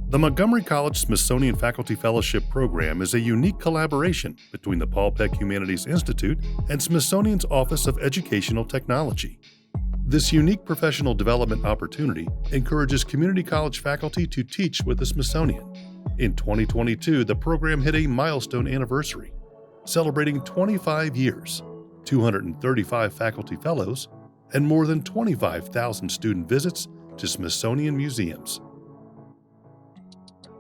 The Montgomery College Smithsonian Faculty Fellowship Program is a unique collaboration between the Paul Peck Humanities Institute and Smithsonian's Office of Educational Technology. This unique professional development opportunity encourages community college faculty to teach with the Smithsonian. In 2022, the program hit a milestone anniversary, celebrating 25 years, 235 faculty fellows, and more than 25,000 student visits to Smithsonian museums.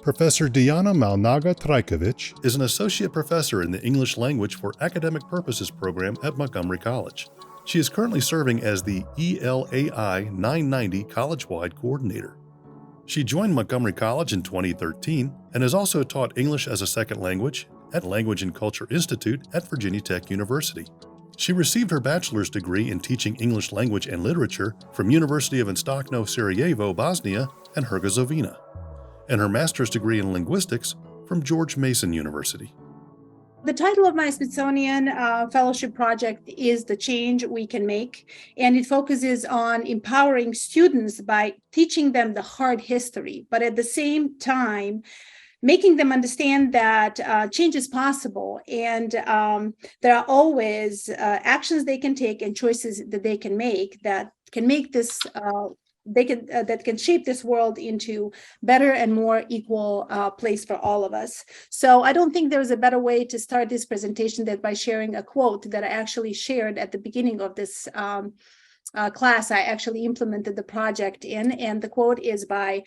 Professor Dijana Maunaga Trajkovic is an associate professor in the English Language for Academic Purposes program at Montgomery College. She is currently serving as the ELAI 990 College-wide coordinator. She joined Montgomery College in 2013 and has also taught English as a second language at Language and Culture Institute at Virginia Tech University. She received her bachelor's degree in teaching English language and literature from University of Istokno Sarajevo, Bosnia, and Herzegovina, and her master's degree in linguistics from George Mason University. The title of my Smithsonian Fellowship Project is The Change We Can Make, and it focuses on empowering students by teaching them the hard history, but at the same time, making them understand that change is possible, and there are always actions they can take and choices that they can make that can make this that can shape this world into better and more equal place for all of us. So I don't think there's a better way to start this presentation than by sharing a quote that I actually shared at the beginning of this class. I actually implemented the project in, and the quote is by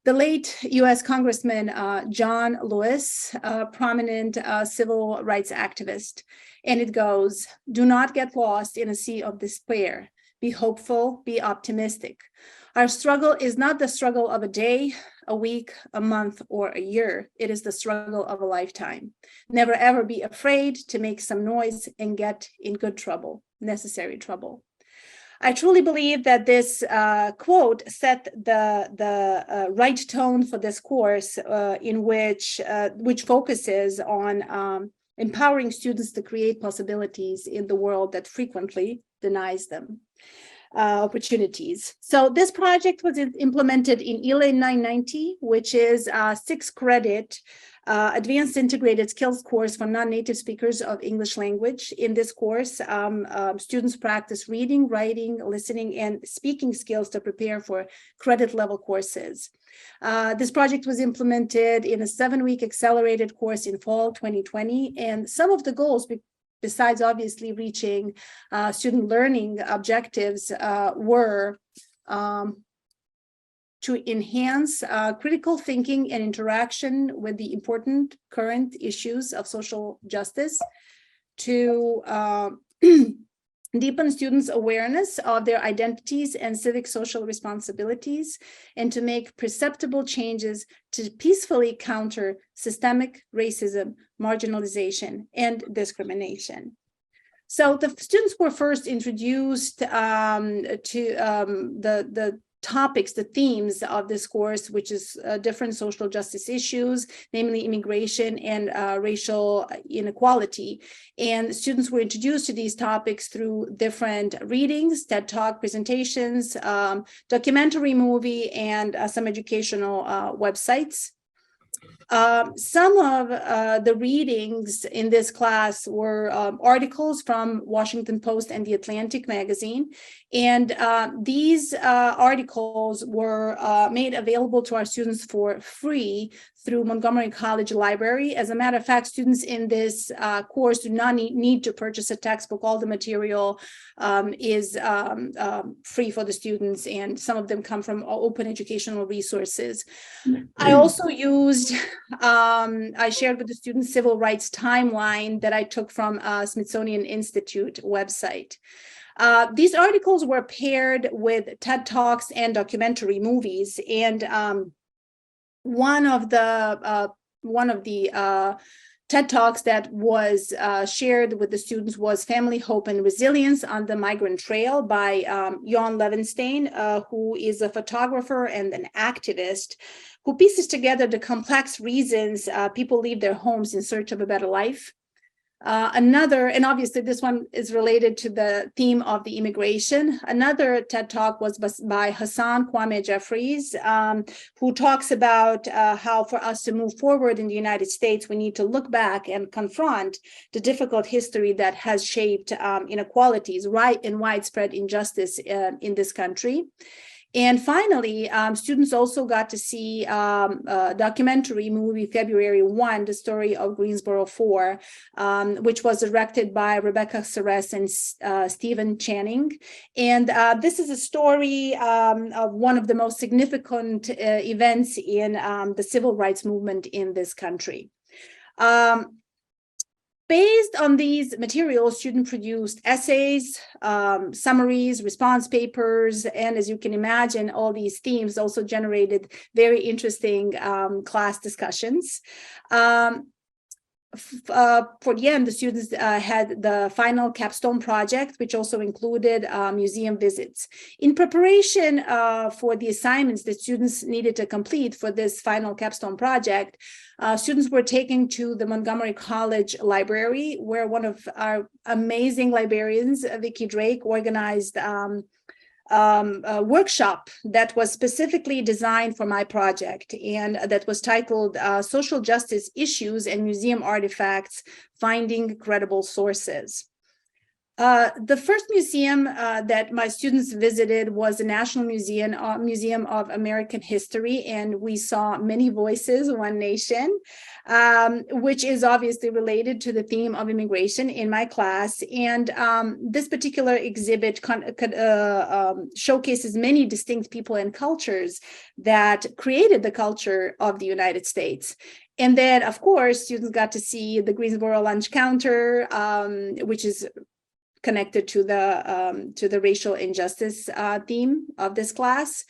the late U.S. Congressman John Lewis, a prominent civil rights activist. And it goes, "Do not get lost in a sea of despair. Be hopeful, be optimistic. Our struggle is not the struggle of a day, a week, a month, or a year. It is the struggle of a lifetime. Never ever be afraid to make some noise and get in good trouble, necessary trouble." I truly believe that this quote set the right tone for this course, in which focuses on empowering students to create possibilities in the world that frequently denies them opportunities. So this project was implemented in ELA 990, which is a 6-credit advanced integrated skills course for non-native speakers of English language. In this course, students practice reading, writing, listening, and speaking skills to prepare for credit level courses. This project was implemented in a 7-week accelerated course in fall 2020, and some of the goals, besides obviously reaching student learning objectives, were to enhance critical thinking and interaction with the important current issues of social justice, to deepen students' awareness of their identities and civic social responsibilities, and to make perceptible changes to peacefully counter systemic racism, marginalization, and discrimination. So the students were first introduced to the topics, the themes of this course, which is different social justice issues, namely immigration and racial inequality. And students were introduced to these topics through different readings, TED Talk presentations, documentary movie, and some educational websites. Some of the readings in this class were articles from Washington Post and The Atlantic magazine, and these articles were made available to our students for free through Montgomery College Library. As a matter of fact, students in this course do not need to purchase a textbook. All the material is free for the students, and some of them come from open educational resources. I also used I shared with the students civil rights timeline that I took from Smithsonian Institute website. These articles were paired with TED Talks and documentary movies, and one of the TED Talks that was shared with the students was Family, Hope, and Resilience on the Migrant Trail by Jon Levenstein, who is a photographer and an activist who pieces together the complex reasons people leave their homes in search of a better life. And obviously this one is related to the theme of the immigration. Another TED Talk was by Hassan Kwame Jeffries, who talks about how for us to move forward in the United States, we need to look back and confront the difficult history that has shaped inequalities, and widespread injustice in this country. And finally, students also got to see a documentary movie, February 1, the story of Greensboro 4, which was directed by Rebecca Seres and Stephen Channing. And this is a story of one of the most significant events in the civil rights movement in this country. Based on these materials, students produced essays, summaries, response papers, and as you can imagine, all these themes also generated very interesting class discussions. For the end, the students had the final capstone project, which also included museum visits. In preparation for the assignments that students needed to complete for this final capstone project, students were taken to the Montgomery College library, where one of our amazing librarians, Vicki Drake, organized a workshop that was specifically designed for my project, and that was titled Social Justice Issues and Museum Artifacts, Finding Credible Sources. The first museum that my students visited was the National Museum of American History, and we saw Many Voices, One Nation, which is obviously related to the theme of immigration in my class. And this particular exhibit showcases many distinct people and cultures that created the culture of the United States. And then, of course, students got to see the Greensboro lunch counter, which is connected to the racial injustice theme of this class.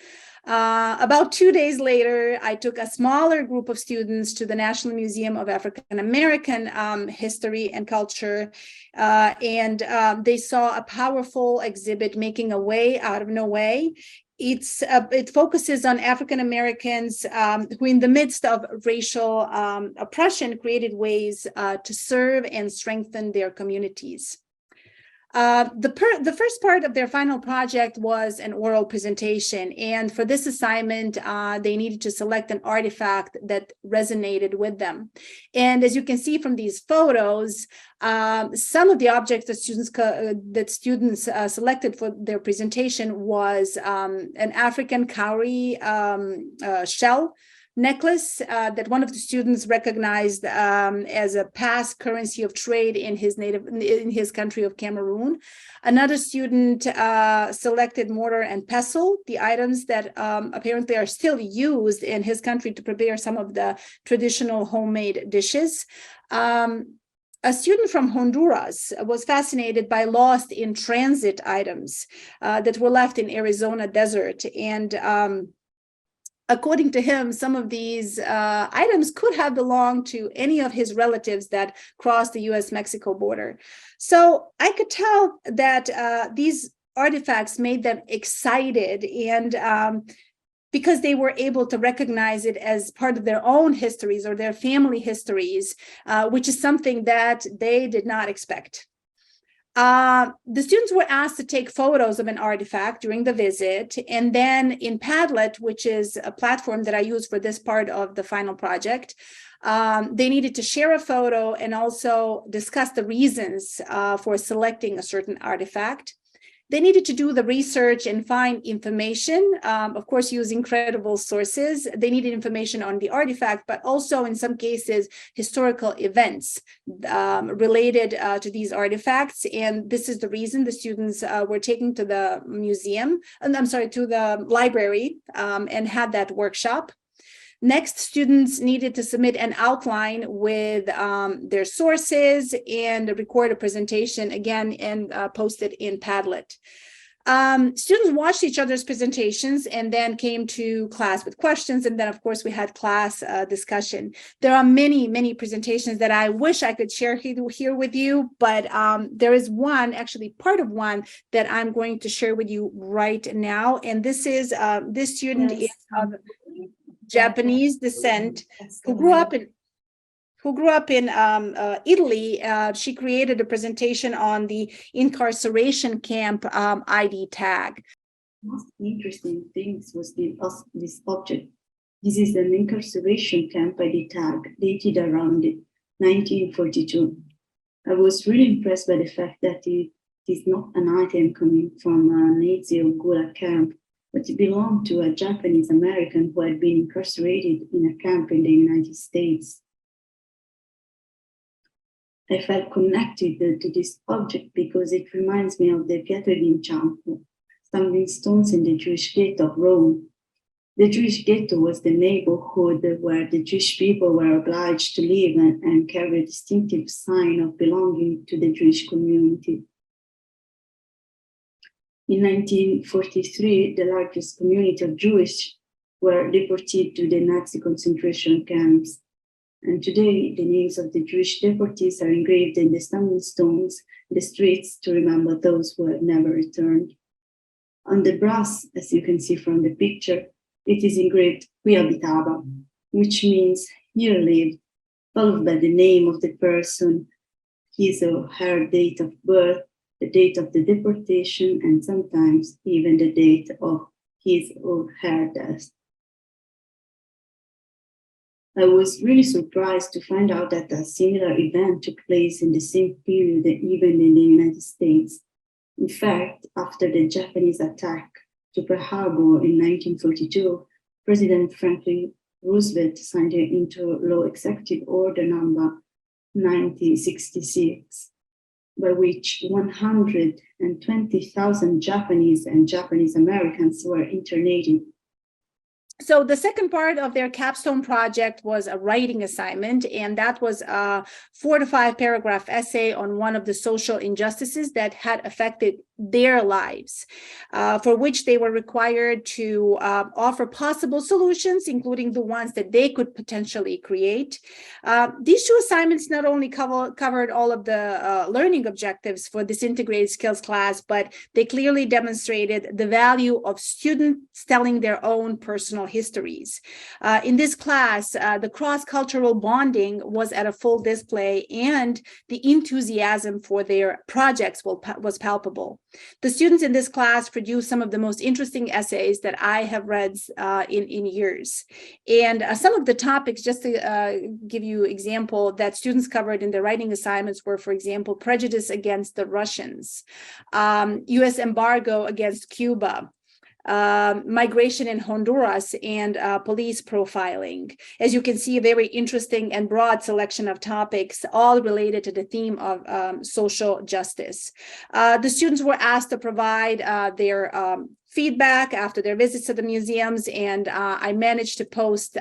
About 2 days later, I took a smaller group of students to the National Museum of African American History and Culture, and they saw a powerful exhibit, Making a Way Out of No Way. It focuses on African Americans who, in the midst of racial oppression, created ways to serve and strengthen their communities. The first part of their final project was an oral presentation, and for this assignment, they needed to select an artifact that resonated with them. And as you can see from these photos, some of the objects that students selected for their presentation was an African cowrie shell necklace that one of the students recognized as a past currency of trade in his country of Cameroon. Another student selected mortar and pestle, the items that apparently are still used in his country to prepare some of the traditional homemade dishes. A student from Honduras was fascinated by lost in transit items that were left in Arizona desert, and according to him, some of these items could have belonged to any of his relatives that crossed the US-Mexico border. So I could tell that these artifacts made them excited, and because they were able to recognize it as part of their own histories or their family histories, which is something that they did not expect. The students were asked to take photos of an artifact during the visit, and then in Padlet, which is a platform that I use for this part of the final project, they needed to share a photo and also discuss the reasons for selecting a certain artifact. They needed to do the research and find information, of course, using credible sources. They needed information on the artifact, but also in some cases, historical events related to these artifacts. And this is the reason the students were taken to the museum, to the library, and had that workshop. Next, students needed to submit an outline with their sources and record a presentation again and post it in Padlet. Students watched each other's presentations and then came to class with questions. And then, of course, we had class discussion. There are many, many presentations that I wish I could share here with you, but there is one, actually part of one, that I'm going to share with you right now. And this is, this student is of Japanese descent who grew up who grew up in Italy. She created a presentation on the incarceration camp ID tag. Most interesting things was this object. This is an incarceration camp ID tag dated around 1942. I was really impressed by the fact that it is not an item coming from a Nazi or Gulag camp, but it belonged to a Japanese American who had been incarcerated in a camp in the United States. I felt connected to this object because it reminds me of the Pietro d'Inciampo, standing stones in the Jewish ghetto of Rome. The Jewish ghetto was the neighborhood where the Jewish people were obliged to live and carry a distinctive sign of belonging to the Jewish community. In 1943, the largest community of Jews were deported to the Nazi concentration camps. And today, the names of the Jewish deportees are engraved in the standing stones in the streets to remember those who have never returned. On the brass, as you can see from the picture, it is engraved Qui abitava, which means here lived, followed by the name of the person, his or her date of birth, the date of the deportation, and sometimes even the date of his or her death. I was really surprised to find out that a similar event took place in the same period, even in the United States. In fact, after the Japanese attack to Pearl Harbor in 1942, President Franklin Roosevelt signed into law Executive Order number 9066, by which 120,000 Japanese and Japanese Americans were internated. So the second part of their capstone project was a writing assignment, and that was a 4 to 5 paragraph essay on one of the social injustices that had affected their lives, for which they were required to offer possible solutions, including the ones that they could potentially create. These 2 assignments not only covered all of the learning objectives for this integrated skills class, but they clearly demonstrated the value of students telling their own personal histories. In this class, the cross-cultural bonding was at a full display, and the enthusiasm for their projects was palpable. The students in this class produced some of the most interesting essays that I have read in years. And some of the topics, just to give you an example, that students covered in their writing assignments were, for example, prejudice against the Russians, U.S. embargo against Cuba, migration in Honduras, and police profiling. As you can see, a very interesting and broad selection of topics, all related to the theme of social justice. The students were asked to provide their feedback after their visits to the museums, and I managed to post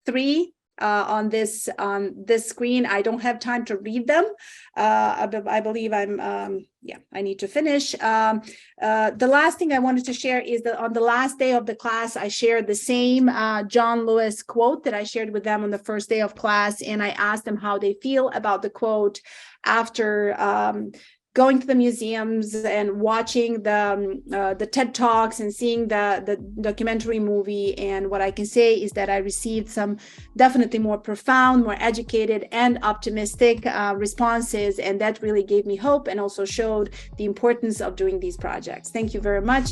3 on this screen. I don't have time to read them. I believe I need to finish. The last thing I wanted to share is that on the last day of the class, I shared the same John Lewis quote that I shared with them on the first day of class, and I asked them how they feel about the quote after going to the museums and watching the TED Talks and seeing the documentary movie. And what I can say is that I received some definitely more profound, more educated, and optimistic responses. And that really gave me hope and also showed the importance of doing these projects. Thank you very much.